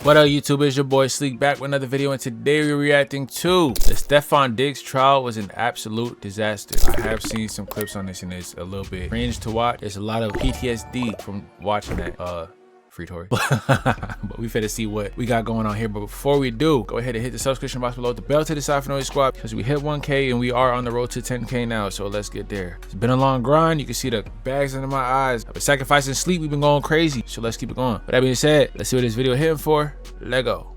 What up, YouTube? It's your boy Sleek back with another video, and today we're reacting to the Stephon Diggs trial. Was an absolute disaster. I have seen some clips on this and it's a little bit cringe to watch. There's a lot of PTSD from watching that. Free Tory. But we finna see what we got going on here. But before we do, go ahead and hit the subscription box below, the bell to the side for noise squad, because we hit 1K and we are on the road to 10K now. So let's get there. It's been a long grind. You can see the bags under my eyes. I've been sacrificing sleep. We've been going crazy. So let's keep it going. With that being said, let's see what this video hitting for. Let go.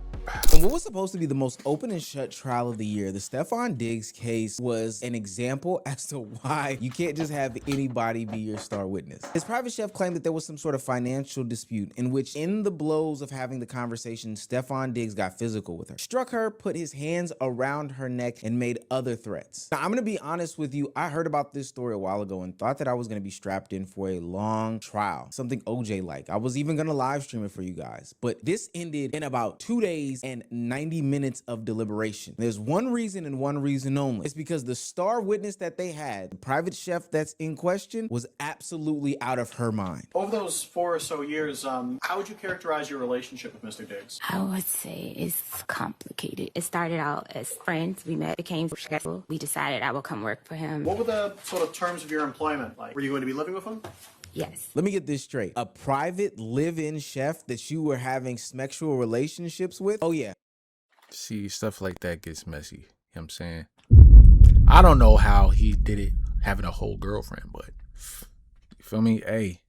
In what was supposed to be the most open and shut trial of the year, the Stephon Diggs case was an example as to why you can't just have anybody be your star witness. His private chef claimed that there was some sort of financial dispute in which, in the blows of having the conversation, Stephon Diggs got physical with her, struck her, put his hands around her neck, and made other threats. Now, I'm gonna be honest with you, I heard about this story a while ago and thought that I was gonna be strapped in for a long trial, something OJ-like. I was even gonna live stream it for you guys, but this ended in about 2 days and 90 minutes of deliberation. There's one reason and one reason only. It's because the star witness that they had, the private chef that's in question, was absolutely out of her mind. Over those 4 or so years, how would you characterize your relationship with Mr. Diggs? I would say it's complicated. It started out as friends. We met, became successful. We decided I would come work for him. What were the sort of terms of your employment like? Were you going to be living with him? Yes. Let me get this straight. A private live-in chef that you were having sexual relationships with? Oh yeah. See, stuff like that gets messy. You know what I'm saying? I don't know how he did it having a whole girlfriend, but you feel me? Hey,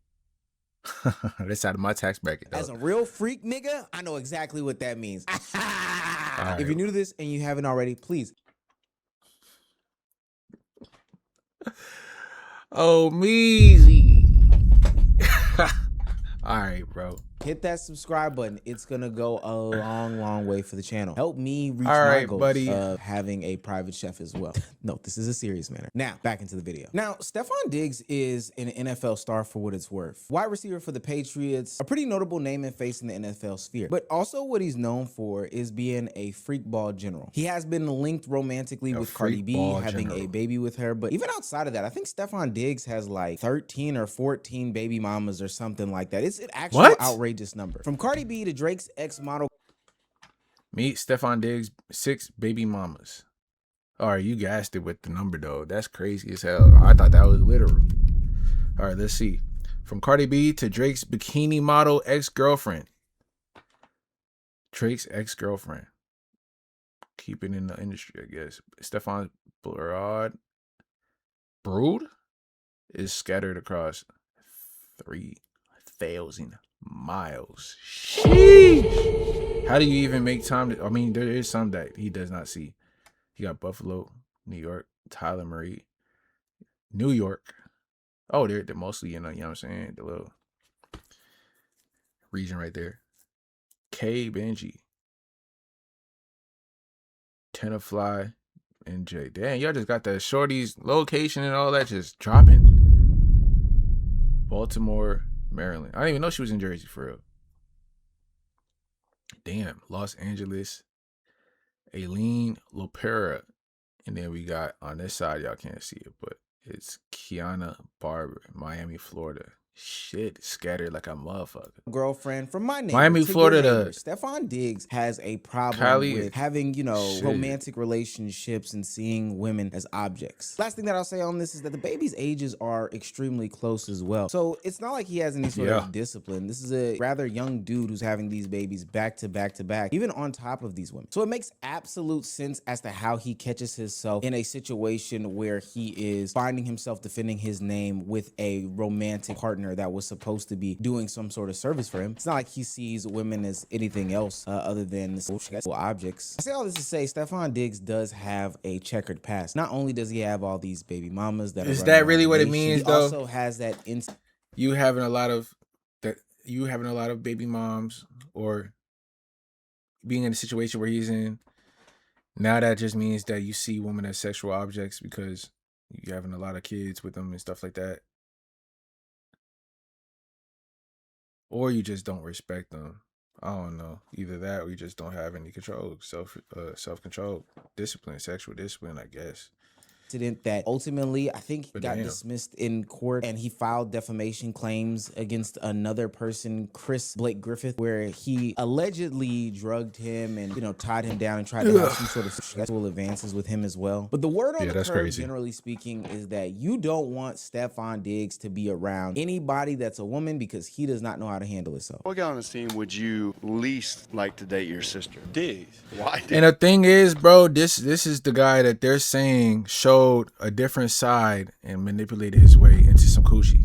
that's out of my tax bracket, though. As a real freak nigga, I know exactly what that means. Right. If you're new to this and you haven't already, please. Oh, measy. All right, bro. Hit that subscribe button. It's gonna go a long way for the channel. Help me reach All my right, goals buddy. of having a private chef as well. No, this is a serious matter. Now, back into the video. Now, Stephon Diggs is an NFL star for what it's worth. Wide receiver for the Patriots, a pretty notable name and face in the NFL sphere. But also what he's known for is being a freak ball general. He has been linked romantically with Cardi B, having a baby with her. But even outside of that, I think Stephon Diggs has like 13 or 14 baby mamas or something like that. It's an actual outrageous number. From Cardi B to Drake's ex-model. Meet Stephon Diggs, 6 baby mamas. All right, you gassed it with the number, though. That's crazy as hell. I thought that was literal. All right, let's see. From Cardi B to Drake's bikini model ex-girlfriend. Drake's ex-girlfriend. Keeping in the industry, I guess. Stephon brood is scattered across 3,000 miles. Sheesh. How do you even make time to, I mean, there is some that he does not see. He got Buffalo, New York, Tyler Marie, New York. Oh, they're mostly, you know what I'm saying? The little region right there. K Benji, Tenafly, and J. Damn, y'all just got the shorty's location and all that just dropping. Baltimore, Maryland. I didn't even know she was in Jersey for real. Damn. Los Angeles, Aileen Lopera. And then we got on this side, y'all can't see it, but it's Kiana Barber, Miami, Florida. Shit, scattered like a motherfucker. Girlfriend from my neighbor, Miami, Florida. Stephon Diggs has a problem with having, you know, romantic relationships and seeing women as objects. Last thing that I'll say on this is that the baby's ages are extremely close as well. So it's not like he has any sort of discipline. This is a rather young dude who's having these babies back to back to back, even on top of these women. So it makes absolute sense as to how he catches himself in a situation where he is finding himself defending his name with a romantic partner that was supposed to be doing some sort of service for him. It's not like he sees women as anything else other than objects. I say all this to say Stephon Diggs does have a checkered past. Not only does he have all these baby mamas that is that really what it means, though? He also has that you having a lot of baby moms, or being in a situation where he's in. Now that just means that you see women as sexual objects because you're having a lot of kids with them and stuff like that. Or you just don't respect them. I don't know. Either that or you just don't have any control, self-control, discipline, sexual discipline, I guess. incident that ultimately I think got damn. dismissed in court, and he filed defamation claims against another person, Blake Griffith, where he allegedly drugged him and, tied him down and tried to have some sort of sexual advances with him as well. But the word on the that's curb, crazy. generally speaking, is that you don't want Stephon Diggs to be around anybody that's a woman because he does not know how to handle himself. What guy on the team would you least like to date your sister? Diggs. Why Diggs? And the thing is, bro, this is the guy that they're saying showed a different side and manipulated his way into some coochie.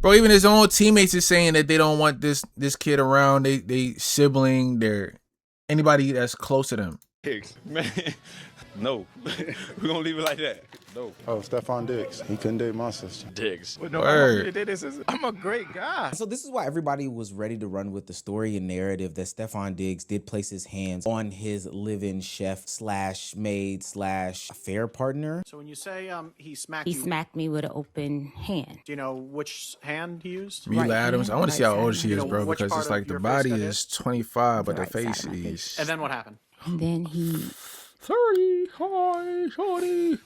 Bro, even his own teammates is saying that they don't want this kid around. They sibling, anybody that's close to them. Diggs. Man, no. We're going to leave it like that. No. Oh, Stephon Diggs. He couldn't date my sister. Diggs. Word. I'm a great guy. So this is why everybody was ready to run with the story and narrative that Stephon Diggs did place his hands on his live-in chef slash maid slash affair partner. So when you say he smacked He you, smacked me with an open hand. do you know which hand he used? Mila Right Adams. I want to see how hand. old she You is, know, bro, which because part it's of like the your body face that is 25, but the Right side face of my face. is And then what happened? And then he 30. Hi, shorty.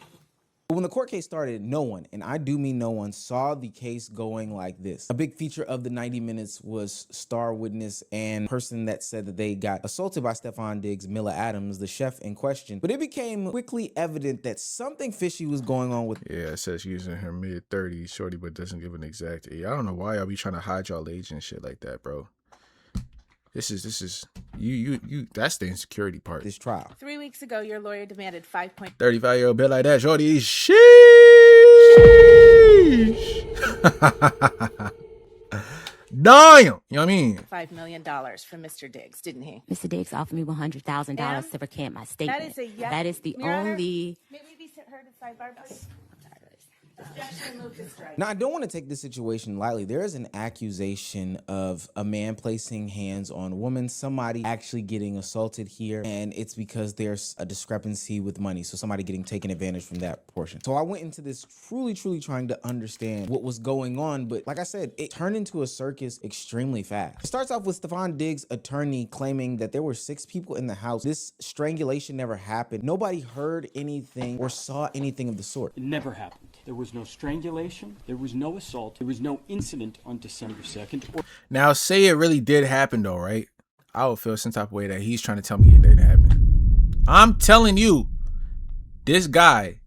But when the court case started, no one, and I do mean no one, saw the case going like this. A big feature of the 90 minutes was star witness and person that said that they got assaulted by Stephon Diggs, Mila Adams, the chef in question. But it became quickly evident that something fishy was going on with Yeah, it says she's in her mid-30s, shorty, but doesn't give an exact age. I don't know why y'all be trying to hide y'all age and shit like that, bro. This is you. That's the insecurity part. this trial. 3 weeks ago, your lawyer demanded 35-year-old bill like that, shorty. Sheesh. Damn. You know what I mean? $5 million from Mr. Diggs, didn't he? Mr. Diggs offered me $100,000 Ma'am? to recant my statement. That is a yes. That is the Your Honor, only. May we be heard to sidebar, please? Objection, move to strike. Now, I don't want to take this situation lightly. There is an accusation of a man placing hands on a woman, somebody actually getting assaulted here, and it's because there's a discrepancy with money, so somebody getting taken advantage from that portion. So I went into this truly trying to understand what was going on, but like I said, it turned into a circus extremely fast. It starts off with Stephon Diggs' attorney claiming that there were 6 people in the house. This strangulation never happened. Nobody heard anything or saw anything of the sort. It never happened. There was no strangulation. There was no assault. There was no incident on December 2nd. Now, say it really did happen, though, right? I would feel some type of way that he's trying to tell me it didn't happen. I'm telling you, this guy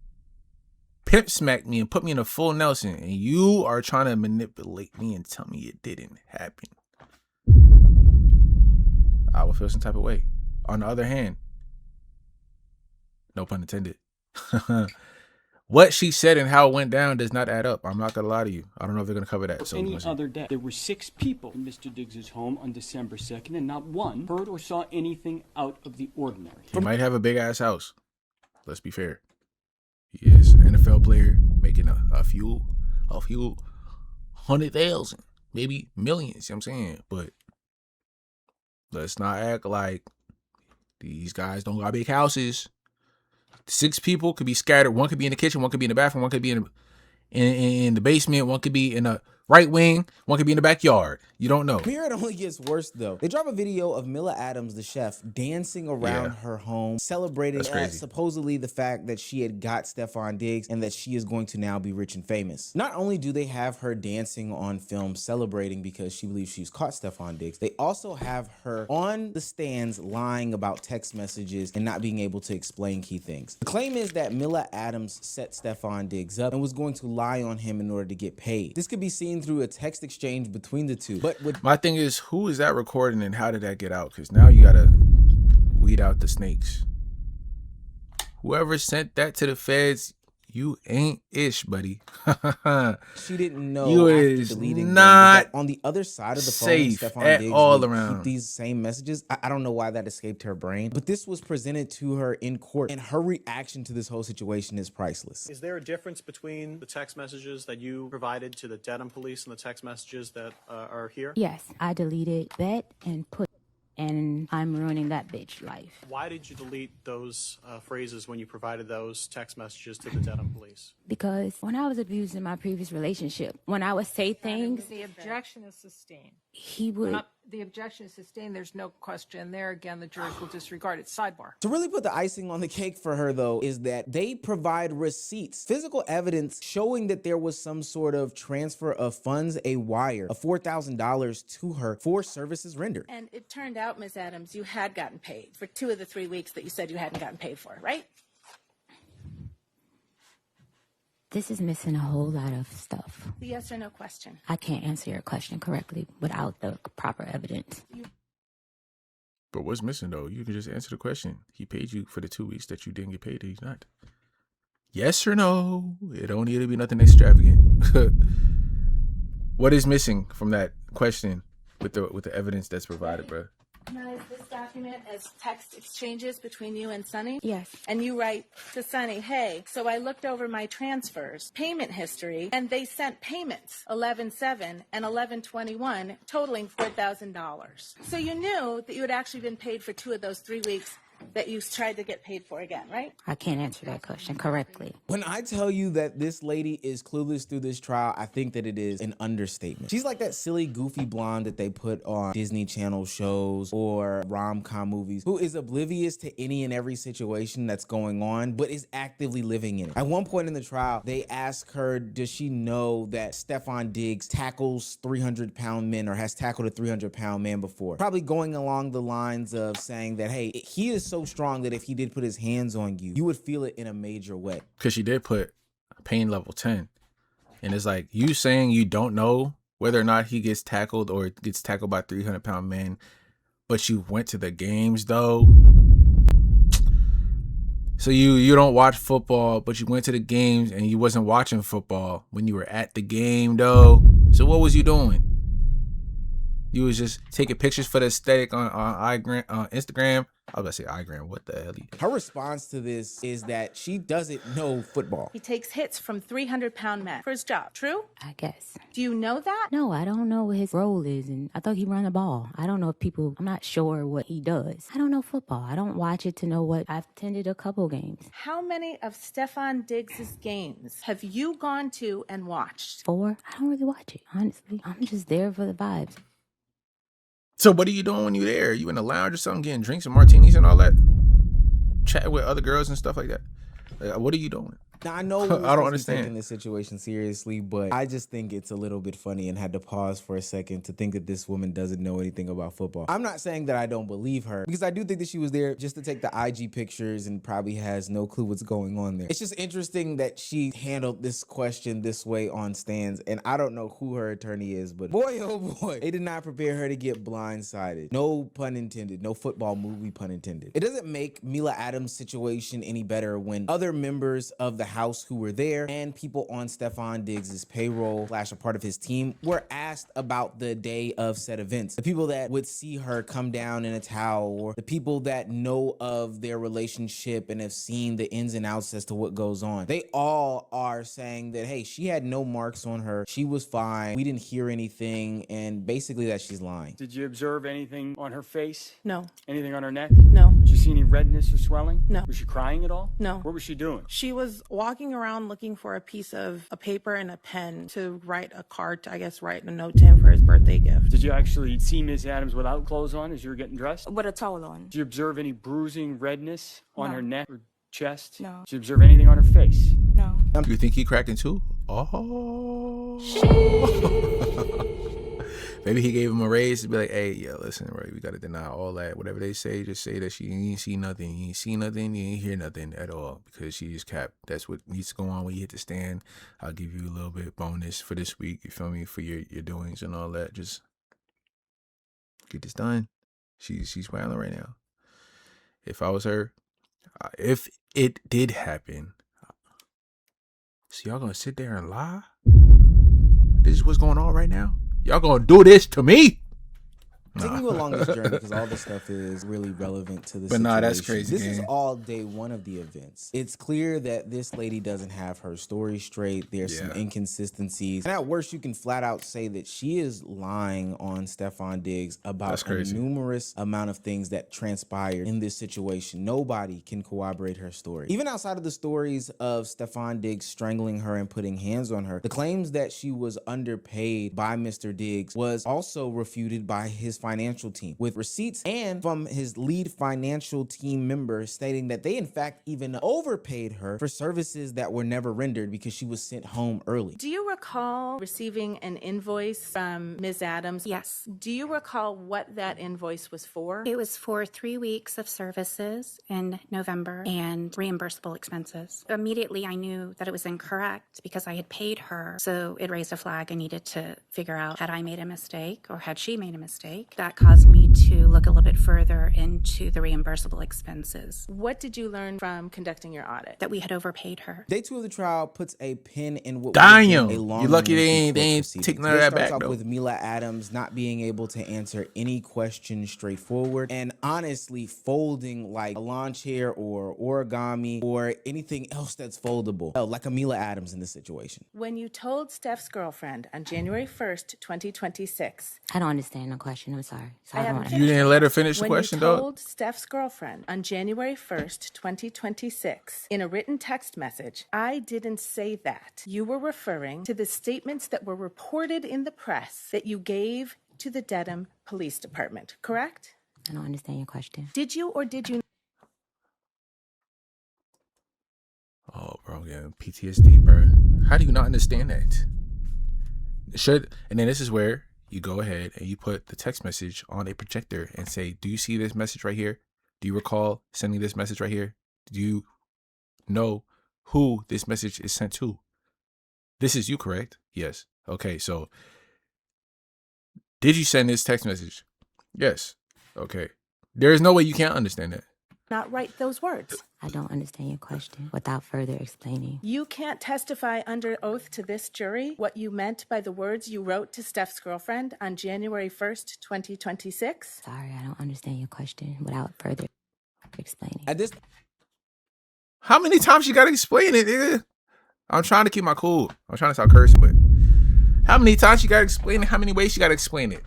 pimp smacked me and put me in a full Nelson, and you are trying to manipulate me and tell me it didn't happen. I would feel some type of way. On the other hand, no pun intended. What she said and how it went down does not add up. I'm not going to lie to you. I don't know if they're going to cover that. So Any other day, there were 6 people in Mr. Diggs' home on December 2nd, and not one heard or saw anything out of the ordinary. he might have a big ass house. Let's be fair. He is an NFL player making a few 100,000, maybe millions. You know what I'm saying? But let's not act like these guys don't got big houses. 6 people could be scattered. One could be in the kitchen. One could be in the bathroom. One could be in the basement. One could be in the right wing. One could be in the backyard. You don't know. Here it only gets worse though. They drop a video of Mila Adams, the chef, dancing around her home, celebrating supposedly the fact that she had got Stephon Diggs and that she is going to now be rich and famous. Not only do they have her dancing on film celebrating because she believes she's caught Stephon Diggs, they also have her on the stands lying about text messages and not being able to explain key things. The claim is that Mila Adams set Stephon Diggs up and was going to lie on him in order to get paid. This could be seen through a text exchange between the two. But my thing is, who is that recording and how did that get out? Because now you gotta weed out the snakes. Whoever sent that to the feds, you ain't ish, buddy. she didn't know you after is deleting not them, on the other side of the phone, safe Stephon at Diggs all would around. keep these same messages. I don't know why that escaped her brain, but this was presented to her in court, and her reaction to this whole situation is priceless. Is there a difference between the text messages that you provided to the Dedham police and the text messages that are here? Yes, I deleted that and put, and I'm ruining that bitch life. Why did you delete those phrases when you provided those text messages to the Dedham police? Because when I was abused in my previous relationship, when I would say things, The objection is sustained. he would The objection is sustained. There's no question there. Again, the jurors will disregard it. Sidebar. To really put the icing on the cake for her, though, is that they provide receipts, physical evidence showing that there was some sort of transfer of funds, a wire of $4,000 to her for services rendered. And it turned out, Ms. Adams, you had gotten paid for 2 of the 3 weeks that you said you hadn't gotten paid for, right? This is missing a whole lot of stuff. The yes or no question. I can't answer your question correctly without the proper evidence. But what's missing though? You can just answer the question. He paid you for the 2 weeks that you didn't get paid. He's not. Yes or no? It don't need to be nothing extravagant. What is missing from that question with the evidence that's provided, bro? Now, is this document as text exchanges between you and Sonny? Yes. And you write to Sonny, hey, so I looked over my transfers, payment history, and they sent payments, 11/7 and 11/21, totaling $4,000. So you knew that you had actually been paid for 2 of those 3 weeks that you tried to get paid for again, right? I can't answer that question correctly. When I tell you that this lady is clueless through this trial, I think that it is an understatement. She's like that silly, goofy blonde that they put on Disney Channel shows or rom-com movies, who is oblivious to any and every situation that's going on, but is actively living in it. At one point in the trial, they ask her, does she know that Stefon Diggs tackles 300-pound men or has tackled a 300-pound man before? Probably going along the lines of saying that, hey, he is so strong that if he did put his hands on you, you would feel it in a major way. Because she did put pain level 10. And it's like you saying you don't know whether or not he gets tackled or gets tackled by 300-pound men, but you went to the games though. So you don't watch football, but you went to the games and you wasn't watching football when you were at the game though. So what was you doing? You was just taking pictures for the aesthetic on Instagram. I was about to say iGram. What the hell? Her response to this is that she doesn't know football. He takes hits from 300-pound men for his job. True? I guess. Do you know that? No, I don't know what his role is, and I thought he ran the ball. I don't know if people, I'm not sure what he does. I don't know football. I don't watch it to know what. I've attended a couple games. How many of Stefon Diggs' games have you gone to and watched? 4? I don't really watch it, honestly. I'm just there for the vibes. So what are you doing when you're there? You in the lounge or something, getting drinks and martinis and all that? Chat with other girls and stuff like that? Like, what are you doing? Now, I know I don't understand taking this situation seriously, but I just think it's a little bit funny and had to pause for a second to think that this woman doesn't know anything about football. I'm not saying that I don't believe her, because I do think that she was there just to take the IG pictures and probably has no clue what's going on there. It's just interesting that she handled this question this way on stands, and I don't know who her attorney is, but boy, oh boy, they did not prepare her to get blindsided. No pun intended. No football movie pun intended. It doesn't make Mila Adams' situation any better when other members of the House who were there and people on Stefon Diggs' payroll / a part of his team were asked about the day of said events. The people that would see her come down in a towel, or the people that know of their relationship and have seen the ins and outs as to what goes on. They all are saying that, hey, she had no marks on her. She was fine. We didn't hear anything, and basically that she's lying. Did you observe anything on her face? No. Anything on her neck? No. Did you see any redness or swelling? No. Was she crying at all? No. What was she doing? She was walking around looking for a piece of a paper and a pen to write a card, to, I guess, write a note to him for his birthday gift. Did you actually see Miss Adams without clothes on as you were getting dressed? With a towel on. Did you observe any bruising, redness on No. her neck or chest? No. Did you observe anything on her face? No. Do you think he cracked in two? Oh. Maybe he gave him a raise to be like, hey, yeah, listen, right, we got to deny all that. Whatever they say, just say that she ain't see nothing. You ain't see nothing. You ain't hear nothing at all, because she is capped. That's what needs to go on when you hit the stand. I'll give you a little bit bonus for this week, you feel me, for your doings and all that. Just get this done. She's smiling right now. If I was her, if it did happen, so y'all gonna sit there and lie? This is what's going on right now? Y'all gonna do this to me? Taking you along this journey, because all this stuff is really relevant to the But situation. nah, that's crazy, This is gang. all day one of the events. It's clear that this lady doesn't have her story straight. There's some inconsistencies. And at worst, you can flat out say that she is lying on Stefon Diggs about a numerous amount of things that transpired in this situation. Nobody can corroborate her story. Even outside of the stories of Stefon Diggs strangling her and putting hands on her, the claims that she was underpaid by Mr. Diggs was also refuted by his financial team with receipts and from his lead financial team member stating that they in fact even overpaid her for services that were never rendered because she was sent home early. Do you recall receiving an invoice from Ms. Adams? Yes. Do you recall what that invoice was for? It was for 3 weeks of services in November and reimbursable expenses. Immediately, I knew that it was incorrect because I had paid her. So it raised a flag. I needed to figure out, had I made a mistake or had she made a mistake? That caused me to look a little bit further into the reimbursable expenses. What did you learn from conducting your audit? That we had overpaid her. Day 2 of the trial puts a pin in what Damn. was a long You lucky they lengthy ain't court take proceedings. none of This that back, starts off though. with Mila Adams not being able to answer any question straightforward and honestly folding like a lawn chair or origami or anything else that's foldable. Hell, like a Mila Adams in this situation. When you told Steph's girlfriend on January 1st, 2026. I don't understand the question. I'm sorry. So I don't You didn't let her finish the question, When you though? told Steph's girlfriend on January 1st, 2026, in a written text message, I didn't say that. You were referring to the statements that were reported in the press that you gave to the Dedham Police Department, correct? I don't understand your question. Did you or did you? Oh, bro, yeah, PTSD, bro. How do you not understand that? And then this is where you go ahead and you put the text message on a projector and say, do you see this message right here? Do you recall sending this message right here? Do you know who this message is sent to? This is you, correct? Yes. Okay, so did you send this text message? Yes. Okay. There is no way you can't understand that. Not write those words. I don't understand your question without further explaining. You can't testify under oath to this jury what you meant by the words you wrote to Steph's girlfriend on January 1st, 2026? Sorry, I don't understand your question without further explaining. At this, How many times you gotta explain it, nigga? I'm trying to keep my cool. I'm trying to stop cursing, but how many times you gotta explain it? How many ways you gotta explain it?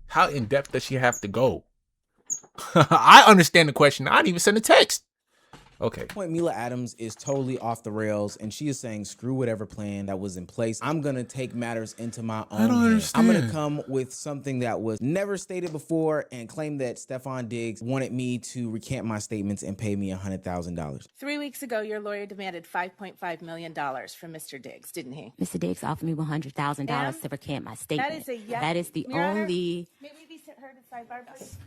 How in depth does she have to go? I understand the question. I didn't even send a text. Okay. point, Mila Adams is totally off the rails, and she is saying, screw whatever plan that was in place. I'm going to take matters into my own hands. I'm going to come with something that was never stated before and claim that Stefon Diggs wanted me to recant my statements and pay me $100,000. 3 weeks ago, your lawyer demanded $5.5 million from Mr. Diggs, didn't he? Mr. Diggs offered me $100,000 to recant my statement. That is a yes. That is the Your Honor, only... may we be heard at sidebar, please?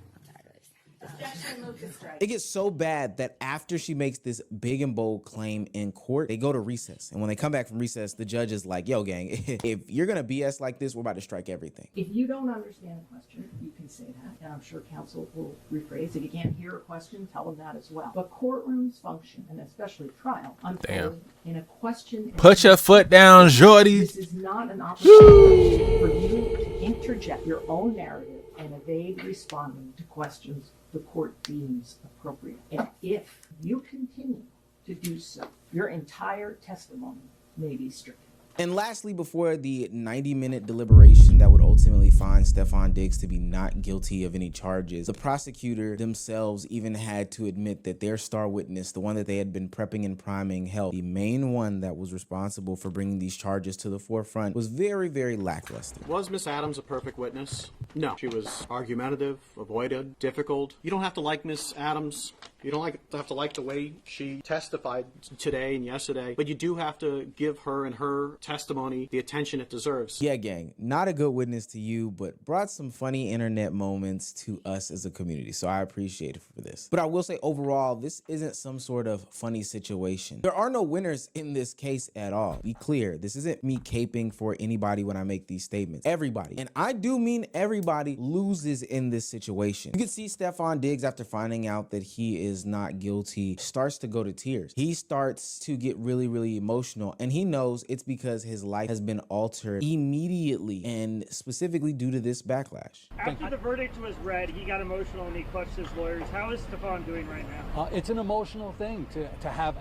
Objection, move to strike. It gets so bad that after she makes this big and bold claim in court, they go to recess. And when they come back from recess, the judge is like, yo, gang, if you're going to BS like this, we're about to strike everything. If you don't understand a question, you can say that. And I'm sure counsel will rephrase. If you can't hear a question, tell them that as well. But courtrooms function, and especially trial, unfold in a question. Put your foot down, Jordy. This is not an opportunity for you to interject your own narrative and evade responding to questions the court deems appropriate. And if you continue to do so, your entire testimony may be stricken. And lastly, before the 90-minute deliberation that would ultimately find Stefon Diggs to be not guilty of any charges, the prosecutor themselves even had to admit that their star witness, the one that they had been prepping and priming, hell, the main one that was responsible for bringing these charges to the forefront, was very, very lackluster. Was Miss Adams a perfect witness? No. She was argumentative, avoided, difficult. You don't have to like Miss Adams. You don't have to like the way she testified today and yesterday, but you do have to give her and her testimony the attention it deserves. Yeah, gang, not a good witness to you, but brought some funny internet moments to us as a community, so I appreciate it for this. But I will say, overall, this isn't some sort of funny situation. There are no winners in this case at all. Be clear, this isn't me caping for anybody when I make these statements. Everybody, and I do mean everybody, loses in this situation. You can see Stefon Diggs, after finding out that he is not guilty, starts to go to tears. He starts to get really, really emotional, and he knows it's because his life has been altered immediately, and specifically due to this backlash. After the verdict was read, he got emotional and he clutched his lawyers. How is Stefon doing right now? It's an emotional thing to have,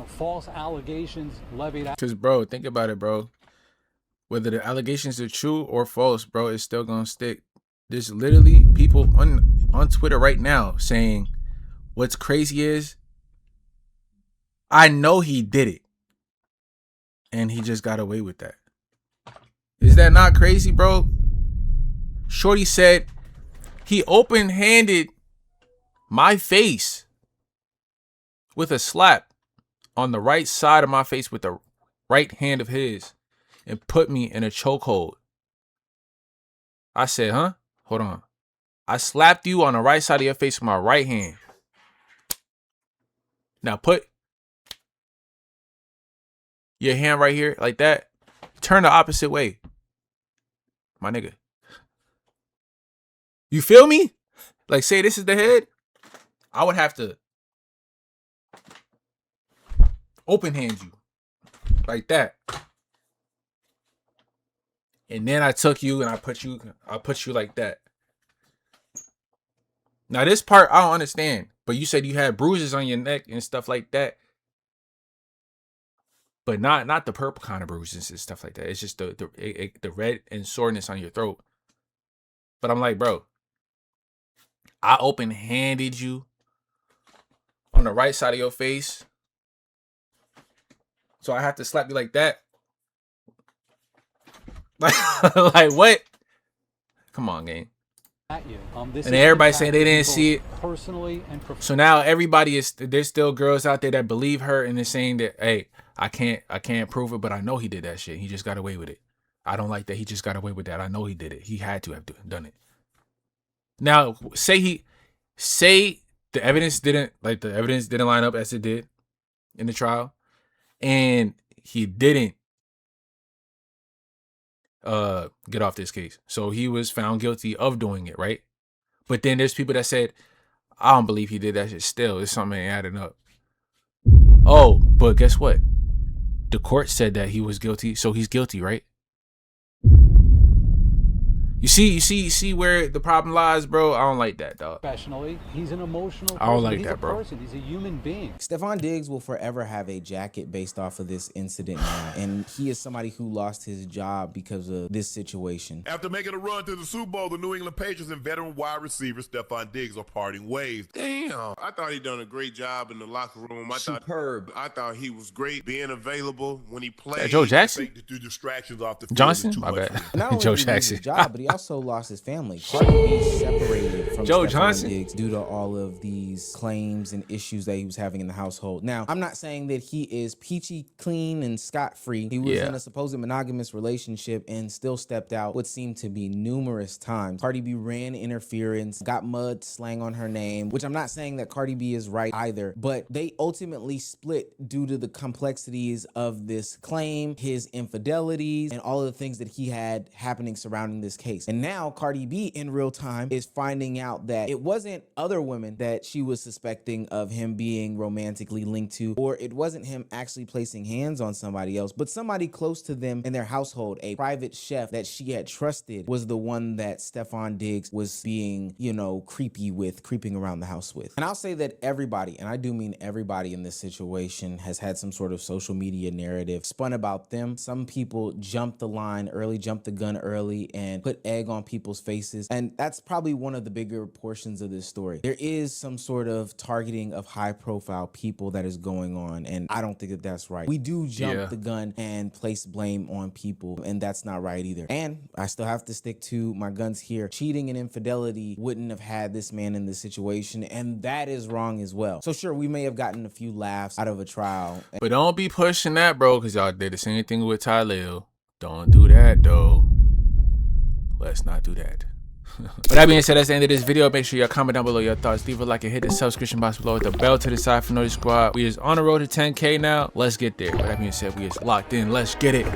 false allegations levied out. Because, bro, think about it, bro. Whether the allegations are true or false, bro, it's still gonna stick. There's literally people on Twitter right now saying, what's crazy is, I know he did it, and he just got away with that. Is that not crazy, bro? Shorty said He open-handed my face with a slap on the right side of my face with the right hand of his and put me in a chokehold. I said, huh? Hold on. I slapped you on the right side of your face with my right hand. Now put your hand right here like that. Turn the opposite way. My nigga. You feel me? Like, say this is the head. I would have to open hand you like that. And then I took you and I put you like that. Now this part I don't understand, but you said you had bruises on your neck and stuff like that. But not the purple kind of bruises and stuff like that. It's just the red and soreness on your throat. But I'm like, bro, I open-handed you on the right side of your face. So I have to slap you like that. Like what? Come on, gang. At you. And everybody saying they didn't see it. Personally and so now everybody there's still girls out there that believe her and they're saying that, hey, I can't prove it, but I know he did that shit. He just got away with it. I don't like that. He just got away with that. I know he did it. He had to have done it. Now, say the evidence didn't line up as it did in the trial, and he didn't get off this case. So he was found guilty of doing it, right? But then there's people that said, I don't believe he did that shit still. There's something ain't adding up. Oh, but guess what? The court said that he was guilty, so he's guilty, right? You see where the problem lies, bro? I don't like that, dog. Professionally, he's an emotional person. I don't like that, bro. He's a human being. Stefon Diggs will forever have a jacket based off of this incident now. And he is somebody who lost his job because of this situation. After making a run to the Super Bowl, the New England Patriots and veteran wide receiver Stefon Diggs are parting ways. Damn. I thought he done a great job in the locker room. Superb. I thought he was great being available when he played. That Joe Jackson? Take the distractions off the field. Johnson? My bad. Not only Joe did he lose Jackson. his job, but he also lost his family. Cardi B separated from Joe Stefon Johnson Diggs due to all of these claims and issues that he was having in the household. Now, I'm not saying that he is peachy clean and scot-free. He was in a supposed monogamous relationship and still stepped out what seemed to be numerous times. Cardi B ran interference, got mud slang on her name, which I'm not saying that Cardi B is right either, but they ultimately split due to the complexities of this claim, his infidelities, and all of the things that he had happening surrounding this case. And now Cardi B in real time is finding out that it wasn't other women that she was suspecting of him being romantically linked to, or it wasn't him actually placing hands on somebody else, but somebody close to them in their household. A private chef that she had trusted was the one that Stefon Diggs was being, creeping around the house with. And I'll say that everybody, and I do mean everybody in this situation, has had some sort of social media narrative spun about them. Some people jumped the line early, jumped the gun early, and put egg on people's faces. And that's probably one of the bigger portions of this story. There is some sort of targeting of high profile people that is going on. And I don't think that that's right. We do jump the gun and place blame on people. And that's not right either. And I still have to stick to my guns here. Cheating and infidelity wouldn't have had this man in this situation. And that is wrong as well. So sure, we may have gotten a few laughs out of a trial. But don't be pushing that, bro, because y'all did the same thing with Tylil. Don't do that, though. Let's not do that. With that being said, that's the end of this video. Make sure y'all comment down below your thoughts. Leave a like and hit the subscription box below with the bell to the side for Naughty Squad. We is on the road to 10K now. Let's get there. With that being said, we is locked in. Let's get it.